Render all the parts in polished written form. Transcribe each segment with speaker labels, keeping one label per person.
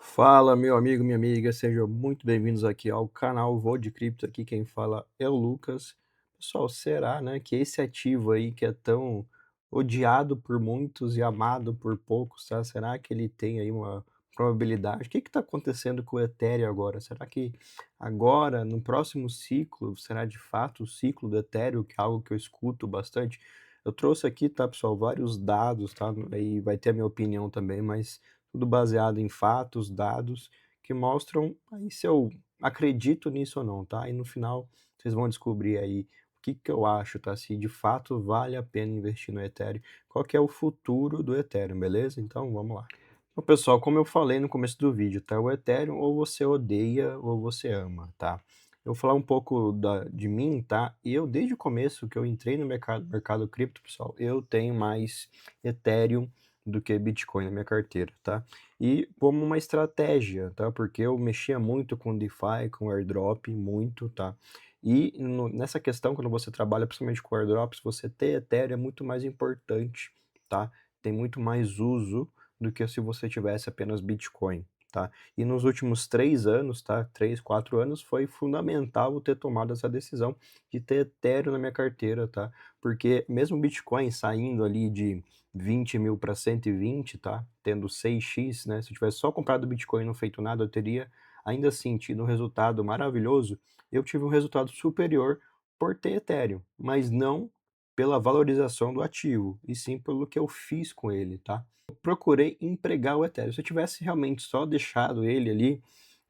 Speaker 1: Fala, meu amigo, minha amiga, sejam muito bem-vindos aqui ao canal Voo de Cripto. Aqui quem fala é o Lucas. Pessoal, será, né, que esse ativo aí que é tão odiado por muitos e amado por poucos, tá? Será que ele tem aí uma probabilidade? O que está acontecendo com o Ethereum agora? Será que agora, no próximo ciclo, será de fato o ciclo do Ethereum, que é algo que eu escuto bastante? Eu trouxe aqui, tá, pessoal, vários dados, tá? Aí vai ter a minha opinião também, mas tudo baseado em fatos, dados, que mostram aí se eu acredito nisso ou não, tá? E no final vocês vão descobrir aí o que que eu acho, tá? Se de fato vale a pena investir no Ethereum, qual que é o futuro do Ethereum, beleza? Então vamos lá. Então, pessoal, como eu falei no começo do vídeo, tá? O Ethereum ou você odeia ou você ama, tá? Eu vou falar um pouco de mim, tá? Eu, desde o começo que eu entrei no mercado cripto, pessoal, eu tenho mais Ethereum do que Bitcoin na minha carteira, tá? E como uma estratégia, tá? Porque eu mexia muito com DeFi, com airdrop, muito, tá? E nessa questão, quando você trabalha principalmente com airdrops, você ter Ethereum é muito mais importante, tá? Tem muito mais uso do que se você tivesse apenas Bitcoin, tá? E nos últimos 3 anos, tá? 3, 4 anos, foi fundamental eu ter tomado essa decisão de ter Ethereum na minha carteira, tá? Porque mesmo Bitcoin saindo ali de 20 mil para 120, tá? Tendo 6x, né? Se eu tivesse só comprado Bitcoin e não feito nada, eu teria ainda assim tido um resultado maravilhoso. Eu tive um resultado superior por ter Ethereum, mas não pela valorização do ativo, e sim pelo que eu fiz com ele, tá? Eu procurei empregar o Ethereum. Se eu tivesse realmente só deixado ele ali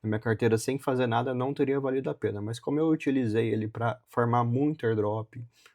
Speaker 1: na minha carteira sem fazer nada, não teria valido a pena. Mas como eu utilizei ele para farmar muito airdrop,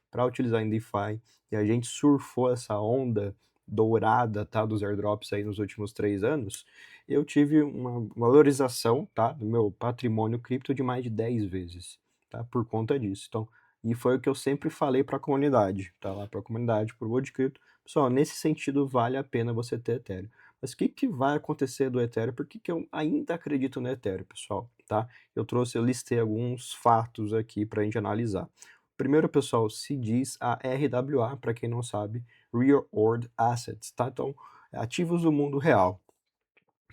Speaker 1: para utilizar em DeFi, e a gente surfou essa onda dourada, tá, dos airdrops aí nos últimos 3 anos, eu tive uma valorização, tá, do meu patrimônio cripto de mais de 10 vezes, tá, por conta disso. Então, e foi o que eu sempre falei para a comunidade, tá, lá para a comunidade, para o World Crypto, pessoal, nesse sentido vale a pena você ter Ethereum. Mas o que que vai acontecer do Ethereum? Por que que eu ainda acredito no Ethereum, pessoal, tá? Eu listei alguns fatos aqui para a gente analisar. Primeiro, pessoal, se diz a RWA, para quem não sabe, Real World Assets, tá? Então, ativos do mundo real,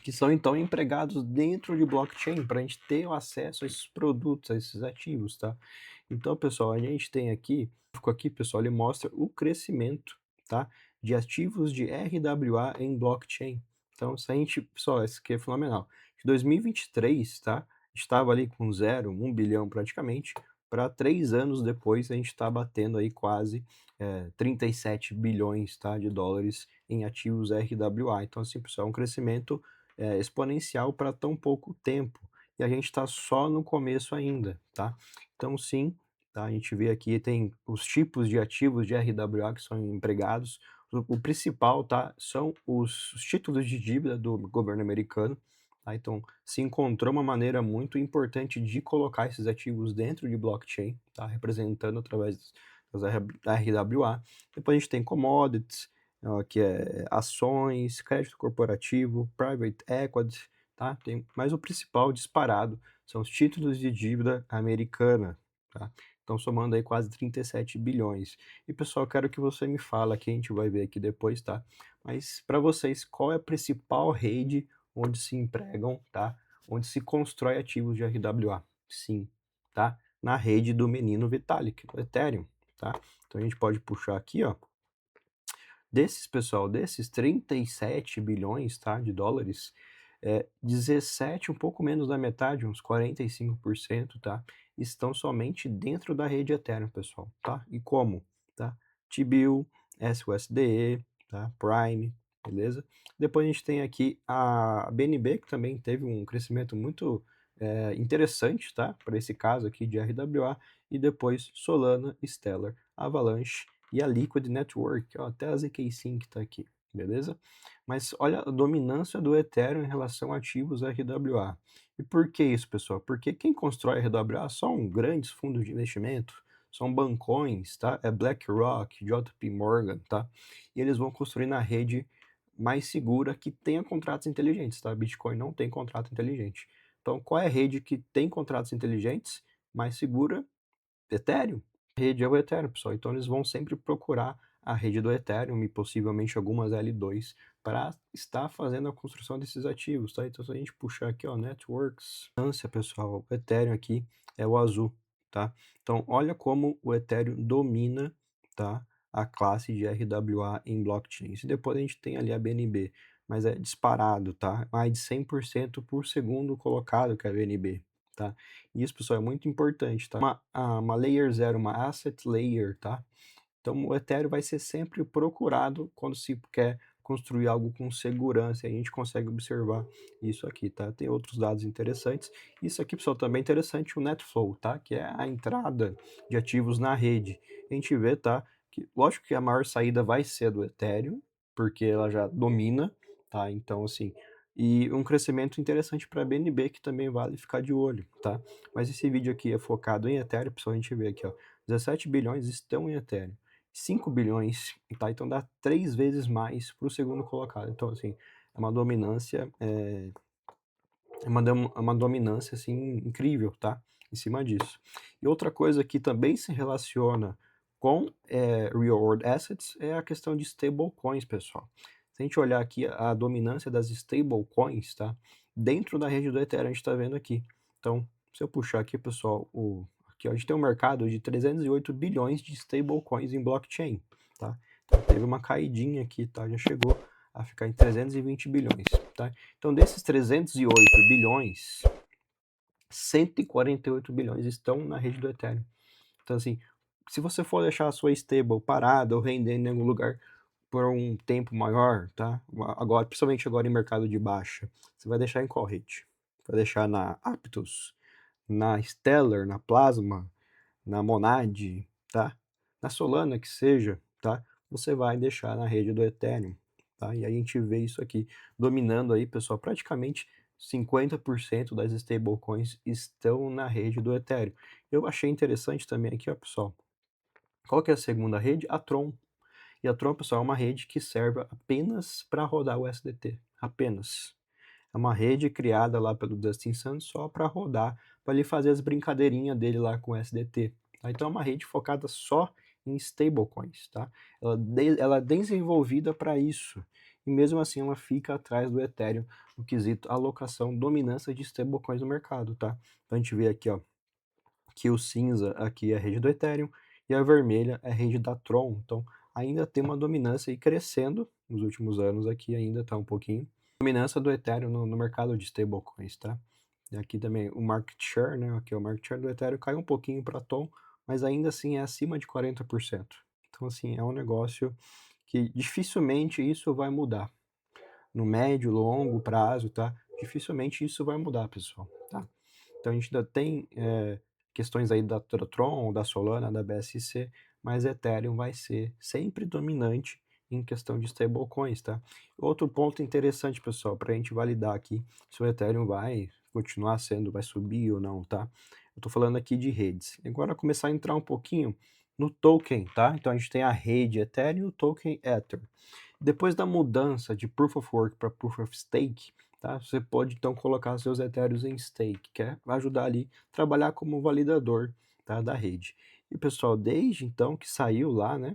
Speaker 1: que são então empregados dentro de blockchain para a gente ter o acesso a esses produtos, a esses ativos, tá? Então, pessoal, a gente tem aqui, pessoal, ele mostra o crescimento, tá, de ativos de RWA em blockchain. Então, se a gente, pessoal, isso aqui é fenomenal. De 2023, tá, estava ali com 1 bilhão praticamente, para 3 anos depois a gente está batendo aí quase 37 bilhões, tá, de dólares em ativos RWA. Então, assim, pessoal, é um crescimento exponencial para tão pouco tempo. E a gente está só no começo ainda, tá? Então, sim, tá? A gente vê aqui, tem os tipos de ativos de RWA que são empregados. O principal, tá? São os títulos de dívida do governo americano. Tá? Então, se encontrou uma maneira muito importante de colocar esses ativos dentro de blockchain, tá? Representando através da RWA. Depois a gente tem commodities, que é ações, crédito corporativo, private equity, tá? Mas o principal disparado são os títulos de dívida americana, tá? Então, somando aí quase 37 bilhões. E, pessoal, quero que você me fale aqui, a gente vai ver aqui depois, tá? Mas, para vocês, qual é a principal rede onde se empregam, tá? Onde se constrói ativos de RWA? Sim, tá? Na rede do menino Vitalik, do Ethereum, tá? Então, a gente pode puxar aqui, ó. Desses 37 bilhões, tá, de dólares, 17, um pouco menos da metade, uns 45%, tá, estão somente dentro da rede Ethereum, pessoal, tá? E como? Tá? T-Bill, SUSDE, tá? Prime, beleza? Depois a gente tem aqui a BNB, que também teve um crescimento muito interessante, tá? Para esse caso aqui de RWA, e depois Solana, Stellar, Avalanche, e a Liquid Network, ó, até a ZK Sync está aqui, beleza? Mas olha a dominância do Ethereum em relação a ativos RWA. E por que isso, pessoal? Porque quem constrói RWA são grandes fundos de investimento, são bancões, tá? É BlackRock, JP Morgan, tá? E eles vão construir na rede mais segura que tenha contratos inteligentes, tá? Bitcoin não tem contrato inteligente. Então, qual é a rede que tem contratos inteligentes, mais segura? Ethereum. A rede é o Ethereum, pessoal. Então eles vão sempre procurar a rede do Ethereum e possivelmente algumas L2 para estar fazendo a construção desses ativos, tá? Então se a gente puxar aqui, ó, networks, pessoal, o Ethereum aqui é o azul, tá? Então olha como o Ethereum domina, tá, a classe de RWA em blockchains. E depois a gente tem ali a BNB, mas é disparado, tá? Mais de 100% por segundo colocado que é a BNB, tá? E isso, pessoal, é muito importante, tá? Uma layer 0, uma asset layer, tá? Então o Ethereum vai ser sempre procurado quando se quer construir algo com segurança, e a gente consegue observar isso aqui, tá? Tem outros dados interessantes. Isso aqui, pessoal, também é interessante, o NetFlow, tá? Que é a entrada de ativos na rede. A gente vê, tá? Que, lógico que a maior saída vai ser do Ethereum, porque ela já domina, tá? Então, assim, e um crescimento interessante para a BNB, que também vale ficar de olho, tá? Mas esse vídeo aqui é focado em Ethereum, pessoal, a gente vê aqui, ó, 17 bilhões estão em Ethereum. 5 bilhões, tá? Então dá 3 vezes mais para o segundo colocado. Então, assim, é uma dominância, uma dominância, assim, incrível, tá? Em cima disso. E outra coisa que também se relaciona com Real World Assets é a questão de stablecoins, pessoal. Se a gente olhar aqui a dominância das stablecoins, tá? Dentro da rede do Ethereum, a gente está vendo aqui. Então, se eu puxar aqui, pessoal, aqui, ó, a gente tem um mercado de 308 bilhões de stablecoins em blockchain, tá? Então, teve uma caidinha aqui, tá? Já chegou a ficar em 320 bilhões, tá? Então, desses 308 bilhões, 148 bilhões estão na rede do Ethereum. Então, assim, se você for deixar a sua stable parada ou rendendo em algum lugar por um tempo maior, tá? Agora, principalmente agora em mercado de baixa, você vai deixar em qual rede? Vai deixar na Aptos, na Stellar, na Plasma, na Monad, tá? Na Solana que seja, tá? Você vai deixar na rede do Ethereum, tá? E aí a gente vê isso aqui dominando aí, pessoal, praticamente 50% das stablecoins estão na rede do Ethereum. Eu achei interessante também aqui, ó, pessoal. Qual que é a segunda rede? A Tron. E a Tron, pessoal, é uma rede que serve apenas para rodar o SDT, apenas. É uma rede criada lá pelo Dustin Sun só para rodar, para ele fazer as brincadeirinhas dele lá com o SDT. Tá? Então é uma rede focada só em stablecoins, tá? Ela é desenvolvida para isso. E mesmo assim ela fica atrás do Ethereum no quesito alocação, dominância de stablecoins no mercado, tá? Então a gente vê aqui, ó, que o cinza aqui é a rede do Ethereum e a vermelha é a rede da Tron. Então ainda tem uma dominância e crescendo nos últimos anos aqui ainda está um pouquinho dominância do Ethereum no mercado de stablecoins, tá? E aqui também o market share, né? Aqui o market share do Ethereum caiu um pouquinho para Tom, mas ainda assim é acima de 40%. Então, assim, é um negócio que dificilmente isso vai mudar. No médio, longo prazo, tá? Dificilmente isso vai mudar, pessoal, tá? Então a gente ainda tem questões aí da Tron, da Solana, da BSC, mas Ethereum vai ser sempre dominante em questão de stablecoins, tá? Outro ponto interessante, pessoal, para a gente validar aqui se o Ethereum vai continuar sendo, vai subir ou não, tá? Eu estou falando aqui de redes. Agora começar a entrar um pouquinho no token, tá? Então a gente tem a rede Ethereum e o token Ether. Depois da mudança de Proof of Work para Proof of Stake, tá? Você pode então colocar seus Ethereums em stake, que vai ajudar ali a trabalhar como validador, tá, da rede. E pessoal, desde então que saiu lá, né,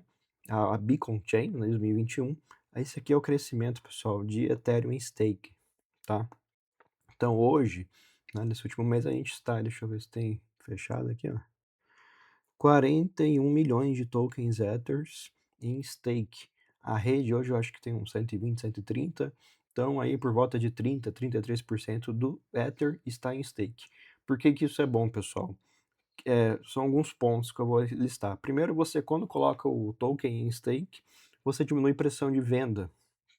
Speaker 1: a Beacon Chain, em 2021, esse aqui é o crescimento, pessoal, de Ethereum em stake, tá? Então hoje, né, nesse último mês a gente está, deixa eu ver se tem fechado aqui, ó, 41 milhões de tokens Ethers em stake. A rede hoje eu acho que tem uns 120, 130, então aí por volta de 30, 33% do Ether está em stake. Por que que isso é bom, pessoal? São alguns pontos que eu vou listar. Primeiro, você quando coloca o token em stake, você diminui pressão de venda,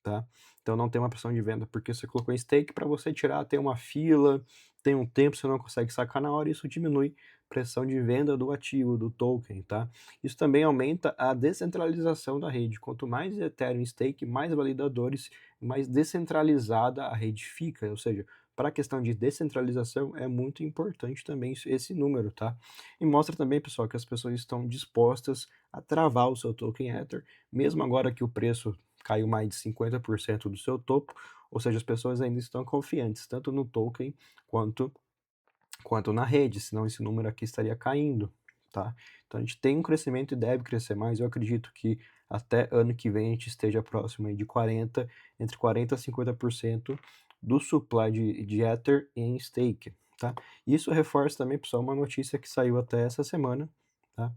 Speaker 1: tá? Então não tem uma pressão de venda porque você colocou em stake, para você tirar tem uma fila, tem um tempo, você não consegue sacar na hora, isso diminui pressão de venda do ativo, do token, tá? Isso também aumenta a descentralização da rede. Quanto mais Ethereum stake, mais validadores, mais descentralizada a rede fica, ou seja, para a questão de descentralização é muito importante também esse número, tá? E mostra também, pessoal, que as pessoas estão dispostas a travar o seu token Ether, mesmo agora que o preço caiu mais de 50% do seu topo, ou seja, as pessoas ainda estão confiantes, tanto no token quanto na rede, senão esse número aqui estaria caindo, tá? Então a gente tem um crescimento e deve crescer mais. Eu acredito que até ano que vem a gente esteja próximo aí de 40, entre 40 a 50% do supply de Ether em stake, tá? Isso reforça também, pessoal, uma notícia que saiu até essa semana, tá?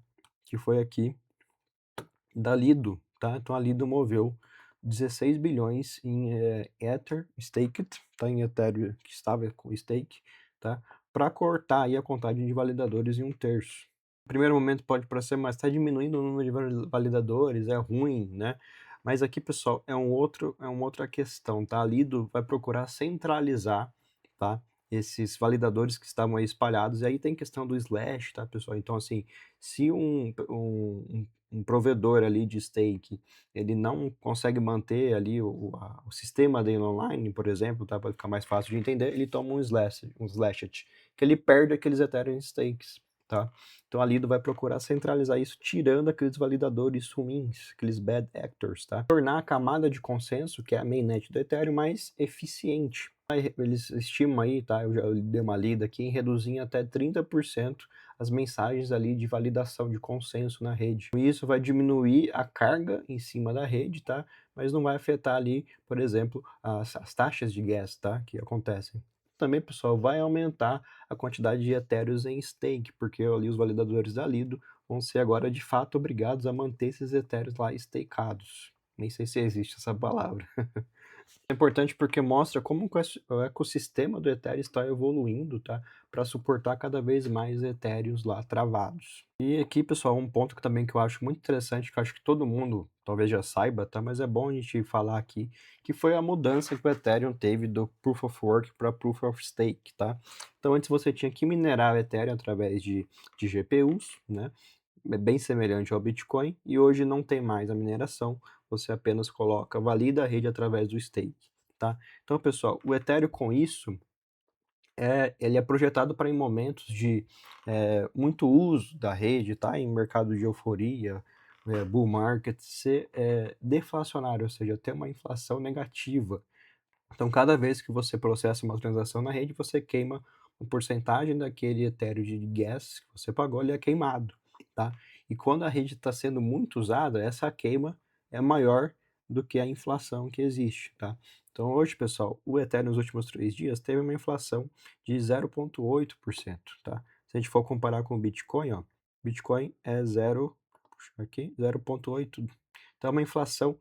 Speaker 1: Que foi aqui da Lido, tá? Então a Lido moveu 16 bilhões em Ether staked, tá? Em Ethereum que estava com stake, tá? Para cortar aí a contagem de validadores em um terço. No primeiro momento pode parecer, mas está diminuindo o número de validadores, é ruim, né? Mas aqui, pessoal, é uma outra questão, tá? A Lido vai procurar centralizar, tá? Esses validadores que estavam aí espalhados, e aí tem questão do slash, tá, pessoal? Então, assim, se um provedor ali de stake, ele não consegue manter ali o sistema dele online, por exemplo, tá, para ficar mais fácil de entender, ele toma um slashed, que ele perde aqueles Ethereum stakes, tá? Então a Lido vai procurar centralizar isso, tirando aqueles validadores ruins, aqueles bad actors, tá? Tornar a camada de consenso, que é a mainnet do Ethereum, mais eficiente. Eles estimam aí, tá? Eu já dei uma lida aqui, em reduzir em até 30% as mensagens ali de validação de consenso na rede. Isso vai diminuir a carga em cima da rede, tá? Mas não vai afetar ali, por exemplo, as taxas de gas, tá? Que acontecem. Também, pessoal, vai aumentar a quantidade de etéreos em stake, porque ali os validadores da Lido vão ser agora de fato obrigados a manter esses etéreos lá stakeados. Nem sei se existe essa palavra. É importante porque mostra como o ecossistema do Ethereum está evoluindo, tá? Para suportar cada vez mais Ethereums lá travados. E aqui, pessoal, um ponto que também que eu acho muito interessante, que eu acho que todo mundo talvez já saiba, tá? Mas é bom a gente falar aqui, que foi a mudança que o Ethereum teve do Proof of Work para Proof of Stake, tá? Então antes você tinha que minerar o Ethereum através de GPUs, né? É bem semelhante ao Bitcoin, e hoje não tem mais a mineração, você apenas coloca, valida a rede através do stake, tá? Então, pessoal, o Ethereum com isso, ele é projetado para em momentos de muito uso da rede, tá? Em mercado de euforia, bull market, ser deflacionário, ou seja, ter uma inflação negativa. Então, cada vez que você processa uma transação na rede, você queima uma porcentagem daquele Ethereum de gas que você pagou, ele é queimado, tá? E quando a rede está sendo muito usada, essa queima é maior do que a inflação que existe, tá? Então, hoje, pessoal, o Ethereum nos últimos 3 dias teve uma inflação de 0,8%, tá? Se a gente for comparar com o Bitcoin, ó, Bitcoin é 0,8%. Então, é uma inflação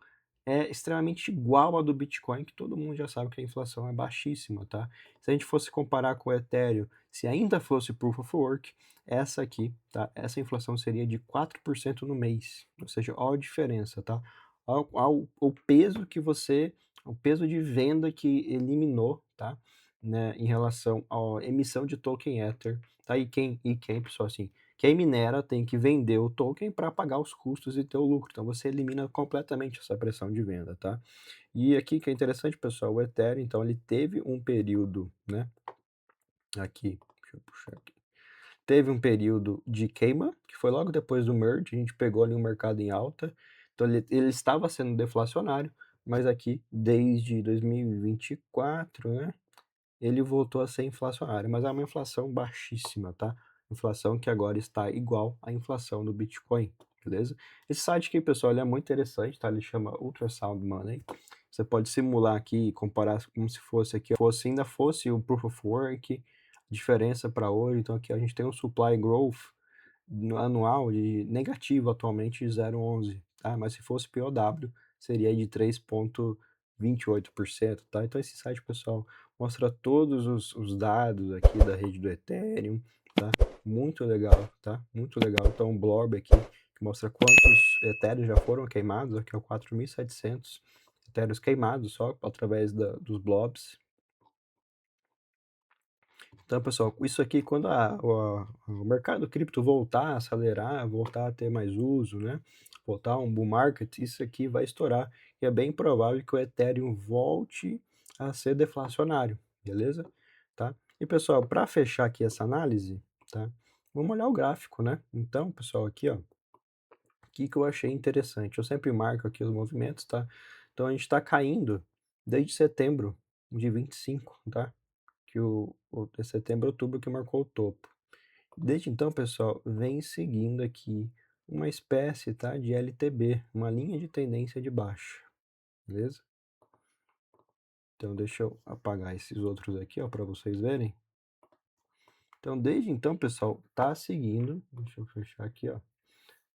Speaker 1: extremamente igual à do Bitcoin, que todo mundo já sabe que a inflação é baixíssima, tá? Se a gente fosse comparar com o Ethereum, se ainda fosse Proof of Work, essa aqui, tá? Essa inflação seria de 4% no mês. Ou seja, olha a diferença, tá? O peso que você, o peso de venda que eliminou, tá? Né, em relação à emissão de token Ether, tá? E quem, pessoal, assim, quem minera tem que vender o token para pagar os custos e ter o lucro. Então você elimina completamente essa pressão de venda, tá? E aqui que é interessante, pessoal, o Ethereum, então ele teve um período, né? Aqui, deixa eu puxar aqui. Teve um período de queima, que foi logo depois do merge, a gente pegou ali um mercado em alta. Então ele estava sendo deflacionário, mas aqui desde 2024, né? Ele voltou a ser inflacionário, mas é uma inflação baixíssima, tá? Inflação que agora está igual à inflação do Bitcoin, beleza? Esse site aqui, pessoal, ele é muito interessante, tá? Ele chama Ultrasound Money. Você pode simular aqui e comparar como se fosse aqui, ainda fosse o Proof of Work, diferença para hoje. Então aqui a gente tem um supply growth anual de negativo atualmente de 0,11, tá? Mas se fosse POW, seria de 3,28%, tá? Então esse site, pessoal, mostra todos os dados aqui da rede do Ethereum, tá? Muito legal, tá? Muito legal. Então, um blob aqui que mostra quantos Ethereum já foram queimados, aqui é o 4.700 Ethereum queimados só através dos blobs. Então, pessoal, isso aqui, quando o mercado cripto voltar a acelerar, voltar a ter mais uso, né? Voltar a um bull market, isso aqui vai estourar. E é bem provável que o Ethereum volte a ser deflacionário, beleza? Tá? E, pessoal, para fechar aqui essa análise, tá? Vamos olhar o gráfico, né? Então, pessoal, aqui, ó, o que eu achei interessante? Eu sempre marco aqui os movimentos, tá? Então, a gente está caindo desde setembro de 25, tá? Que o setembro, outubro que marcou o topo. Desde então, pessoal, vem seguindo aqui uma espécie, tá, de LTB, uma linha de tendência de baixa, beleza? Então deixa eu apagar esses outros aqui, ó, para vocês verem. Então, desde então, pessoal, tá seguindo, deixa eu fechar aqui, ó,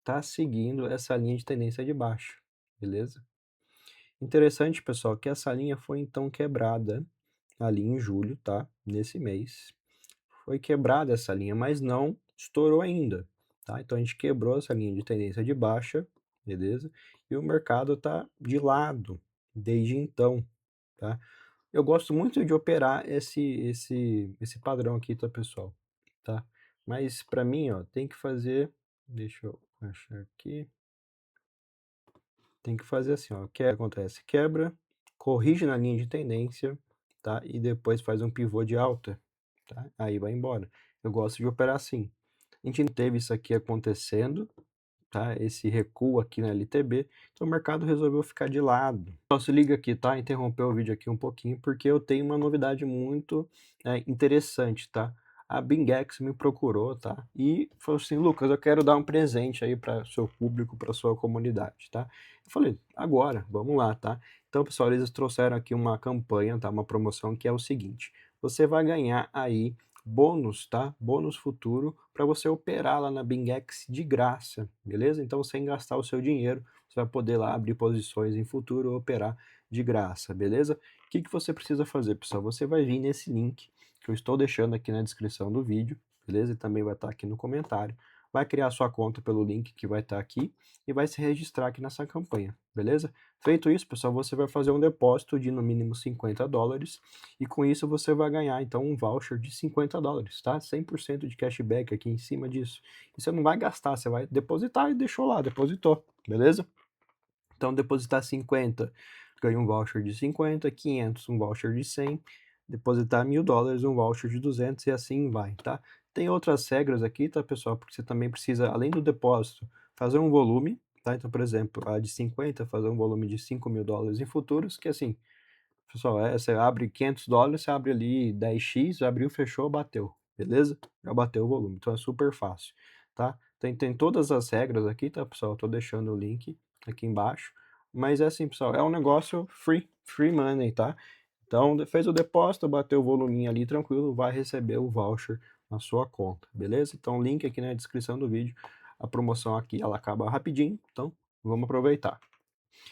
Speaker 1: tá seguindo essa linha de tendência de baixa, beleza? Interessante, pessoal, que essa linha foi então quebrada ali em julho, tá? Nesse mês. Foi quebrada essa linha, mas não estourou ainda, tá? Então a gente quebrou essa linha de tendência de baixa, beleza? E o mercado tá de lado desde então, tá? Eu gosto muito de operar esse padrão aqui, tá, pessoal? Tá? Mas para mim, ó, tem que fazer, deixa eu achar aqui. Tem que fazer assim, ó, que acontece? Quebra, corrige na linha de tendência, tá? E depois faz um pivô de alta, tá? Aí vai embora. Eu gosto de operar assim. A gente não teve isso aqui acontecendo, tá? Esse recuo aqui na LTB, então o mercado resolveu ficar de lado. Só se liga aqui, tá? Interromper o vídeo aqui um pouquinho, porque eu tenho uma novidade muito interessante, tá? A BingX me procurou, tá? E falou assim, Lucas, eu quero dar um presente aí para seu público, para sua comunidade, tá? Eu falei, agora, vamos lá, tá? Então, pessoal, eles trouxeram aqui uma campanha, tá? Uma promoção que é o seguinte, você vai ganhar aí bônus, tá? Bônus futuro para você operar lá na BingX de graça, beleza? Então, sem gastar o seu dinheiro, você vai poder lá abrir posições em futuro e operar de graça, beleza? O que que você precisa fazer, pessoal? Você vai vir nesse link que eu estou deixando aqui na descrição do vídeo, beleza? E também vai estar aqui no comentário. Vai criar sua conta pelo link que vai estar aqui e vai se registrar aqui nessa campanha, beleza? Feito isso, pessoal, você vai fazer um depósito de no mínimo $50 e com isso você vai ganhar então um voucher de $50, tá? 100% de cashback aqui em cima disso. E você não vai gastar, você vai depositar e deixou lá, depositou, beleza? Então depositar 50, ganha um voucher de 50, 500, um voucher de 100, depositar $1.000, um voucher de 200 e assim vai, tá? Tem outras regras aqui, tá, pessoal? Porque você também precisa, além do depósito, fazer um volume, tá? Então, por exemplo, a de 50, fazer um volume de $5.000 em futuros, que assim, pessoal, você abre $500, você abre ali 10x, abriu, fechou, bateu, beleza? Já bateu o volume, então é super fácil, tá? Tem todas as regras aqui, tá, pessoal? Tô deixando o link aqui embaixo, mas é assim, pessoal, é um negócio free money, tá? Então, fez o depósito, bateu o voluminho ali, tranquilo, vai receber o voucher na sua conta, beleza? Então, link aqui na descrição do vídeo, a promoção aqui, ela acaba rapidinho, então vamos aproveitar.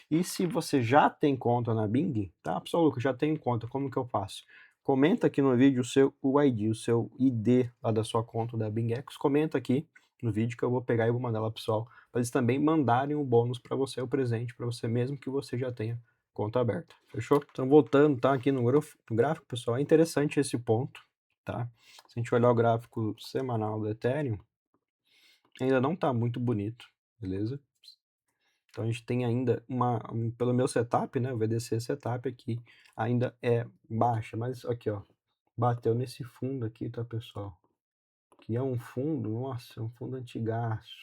Speaker 1: E se você já tem conta na Bing, tá? Pessoal, Lucas, já tenho conta, como que eu faço? Comenta aqui no vídeo o seu ID, o seu ID lá da sua conta da BingX, comenta aqui no vídeo que eu vou pegar e vou mandar lá pessoal, para eles também mandarem um bônus para você, o presente para você mesmo que você já tenha conta aberta, fechou? Então voltando, tá, aqui no gráfico, pessoal, é interessante esse ponto, tá? Se a gente olhar o gráfico semanal do Ethereum, ainda não tá muito bonito, beleza? Então a gente tem ainda pelo meu setup, né, o VDC setup aqui ainda é baixa, mas aqui, ó, bateu nesse fundo aqui, tá, pessoal? Que é um fundo, nossa, é um fundo antigaço,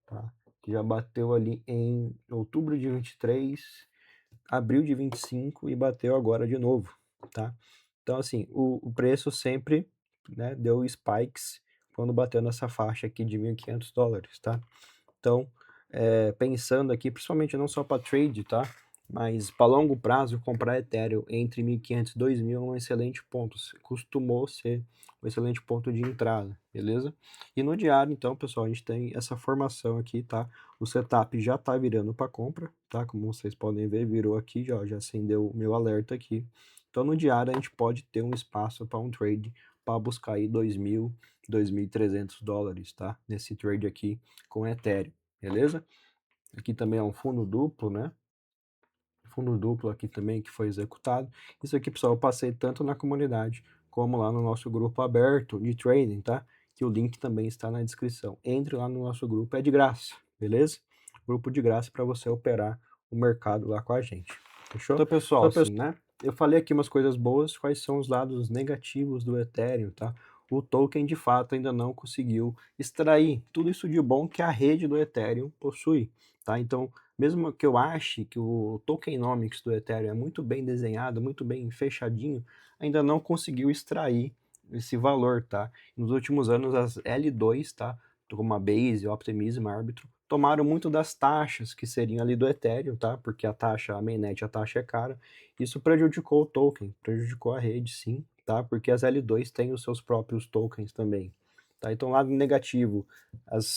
Speaker 1: tá? Que já bateu ali em outubro de 23, abril de 25 e bateu agora de novo, tá? Então assim, o preço sempre, né, deu spikes quando bateu nessa faixa aqui de $1.500, tá? Então, pensando aqui, principalmente não só para trade, tá? Mas para longo prazo, comprar Ethereum entre 1.500 e 2.000 é um excelente ponto. Costumou ser um excelente ponto de entrada, beleza? E no diário, então, pessoal, a gente tem essa formação aqui, tá? O setup já tá virando para compra, tá? Como vocês podem ver, virou aqui, já acendeu o meu alerta aqui. Então, no diário, a gente pode ter um espaço para um trade para buscar aí 2.000, $2.300, tá? Nesse trade aqui com Ethereum, beleza? Aqui também é um fundo duplo, né? Fundo duplo aqui também que foi executado. Isso aqui, pessoal, eu passei tanto na comunidade como lá no nosso grupo aberto de trading, tá? Que o link também está na descrição. Entre lá no nosso grupo, é de graça, beleza? Grupo de graça para você operar o mercado lá com a gente. Fechou? Então, pessoal, assim, né? Eu falei aqui umas coisas boas, quais são os lados negativos do Ethereum, tá? O token de fato ainda não conseguiu extrair tudo isso de bom que a rede do Ethereum possui, tá? Então, mesmo que eu ache que o tokenomics do Ethereum é muito bem desenhado, muito bem fechadinho, ainda não conseguiu extrair esse valor, tá. Nos últimos anos as L2, tá, como a Base, Optimism, Arbitrum, tomaram muito das taxas que seriam ali do Ethereum, tá, porque a mainnet, a taxa é cara. Isso prejudicou o token, prejudicou a rede sim, tá, porque as L2 têm os seus próprios tokens também, tá. Então lado negativo,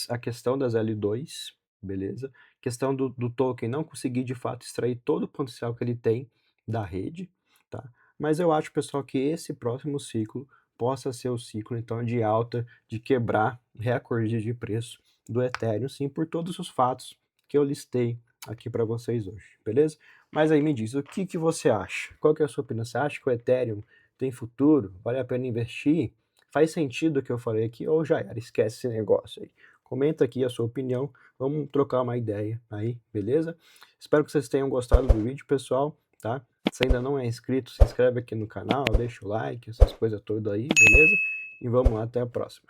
Speaker 1: a questão das L2, beleza? Questão do token não conseguir de fato extrair todo o potencial que ele tem da rede, tá. Mas eu acho, pessoal, que esse próximo ciclo possa ser o ciclo, então, de alta, de quebrar recorde de preço do Ethereum, sim, por todos os fatos que eu listei aqui para vocês hoje, beleza? Mas aí me diz, o que você acha? Qual que é a sua opinião? Você acha que o Ethereum tem futuro? Vale a pena investir? Faz sentido o que eu falei aqui ou já era? Esquece esse negócio aí. Comenta aqui a sua opinião, vamos trocar uma ideia aí, beleza? Espero que vocês tenham gostado do vídeo, pessoal, tá? Se ainda não é inscrito, se inscreve aqui no canal, deixa o like, essas coisas todas aí, beleza? E vamos lá, até a próxima.